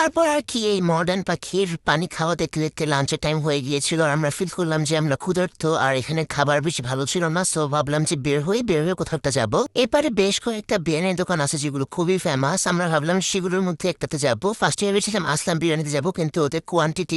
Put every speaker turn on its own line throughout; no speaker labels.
তারপর আর কি এই মডার্ন পাখির পানি খাওয়া দেখতে দেখতে লাঞ্চের টাইম হয়ে গিয়েছিল আর আমরা ফিল করলাম যে আমরা ক্ষুধার্ত আর এখানে খাবার বেশি ভালো ছিল না, সো ভাবলাম যে বের হয়ে কোথাও একটা যাবো। এপারে বেশ কয়েকটা বিরিয়ানির দোকান আছে যেগুলো খুবই ফেমাস, আমরা ভাবলাম সেগুলোর মধ্যে একটাতে যাবো। ফার্স্টে ভেবেছিলাম আসলাম বিরিয়ানিতে যাবো, কিন্তু ওদের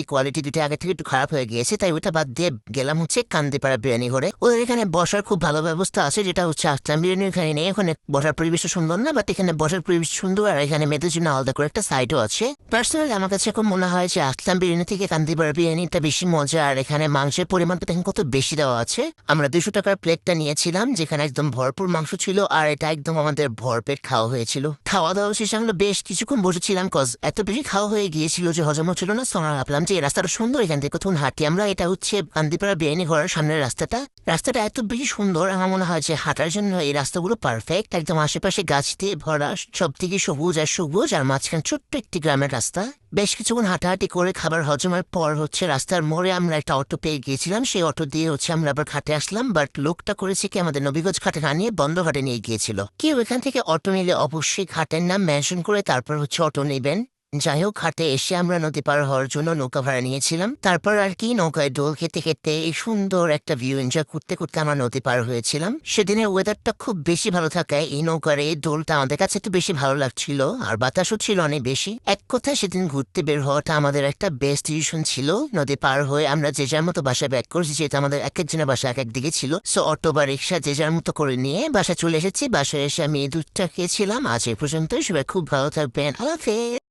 কোয়ালিটি দুটো আগে থেকে একটু খারাপ হয়ে গিয়েছে, তাই ওটা বাদ দিয়ে গেলাম হচ্ছে কান্দিপাড়া বিরিয়ানি ঘরে। ওদের এখানে বসার খুব ভালো ব্যবস্থা আছে, যেটা হচ্ছে আসলাম বিরিয়ানি এখানে নেই। এখানে বসার পরিবেশটা সুন্দর না, বাট এখানে বসার পরিবেশ সুন্দর আর এখানে মেয়েদের জন্য আলাদা করে একটা সাইডও আছে। পার্সোনালি আমার কাছে এখন মনে হয় যে আসলাম বিরিয়ানি থেকে কান্দিপাড়া বিরিয়ানিটা বেশি মজা, আর এখানে মাংসের পরিমাণটা দেখেন কত বেশি দেওয়া আছে। আমরা 200 টাকার প্লেটটা নিয়েছিলাম, যেখানে একদম ভরপুর মাংস ছিল আর এটা একদম আমাদের ভরপেট খাওয়া হয়েছিল। খাওয়া দাওয়া শেষে আমরা বেশ কিছুক্ষণ বসেছিলাম, কজ এত বেশি খাওয়া হয়ে গিয়েছিল যে হজম হচ্ছিল না। সো আমরা ভাবলাম যে এই রাস্তাটা সুন্দর, এখান থেকে কোথাও হাঁটি আমরা। এটা হচ্ছে কান্দিপাড়া বিরিয়ানি ঘরের সামনের রাস্তাটা। রাস্তাটা এত বেশি সুন্দর, আমার মনে হয় যে হাঁটার জন্য এই রাস্তাগুলো পারফেক্ট। একদম আশেপাশে গাছ দিয়ে ভরা, সব দিকে সবুজ আর সবুজ, আর মাঝখানে ছোট্ট একটি গ্রামের রাস্তা। বেশ কিছুক্ষণ হাঁটাহাঁটি করে খাবার হজমের পর হচ্ছে রাস্তার মোড়ে আমরা একটা অটো পেয়ে গিয়েছিলাম। সেই অটো দিয়ে হচ্ছে আমরা আবার ঘাটে আসলাম, বাট লোকটা করেছে কি আমাদের নবীগঞ্জ ঘাটে না নিয়ে বন্ধ ঘাটে নিয়ে গিয়েছিল। কেউ এখান থেকে অটো নিলে অবশ্যই ঘাটের নাম মেনশন করে তারপর হচ্ছে অটো নেবেন। যাই হোক, ঘাটে এসে আমরা নদী পার হওয়ার জন্য নৌকা ভাড়া নিয়েছিলাম। তারপর আর কি নৌকায় দোল খেতে খেতে এই সুন্দর একটা ভিউ এনজয় করতে করতে আমরা নদী পার হয়েছিলাম। সেদিনের ওয়েদারটা খুব বেশি ভালো থাকায় এই নৌকার এই দোলটা আমাদের কাছে একটু বেশি ভালো লাগছিল, আর বাতাসও ছিল অনেক বেশি। এক কথায় সেদিন ঘুরতে বের হওয়াটা আমাদের একটা বেস্ট ডিসিশন ছিল। নদী পার হয়ে আমরা যে যার মতো বাসায় ব্যাক করেছি, যেহেতু আমাদের এক একজনের বাসা এক একদিকে ছিল। সো অটো বা রিক্সা যে যার মতো করে নিয়ে বাসায় চলে এসেছি। বাসায় এসে আমি দুধটা খেয়েছিলাম। আজ এই পর্যন্তই, সবাই খুব ভালো থাকবেন, আল্লাহ হাফেজ।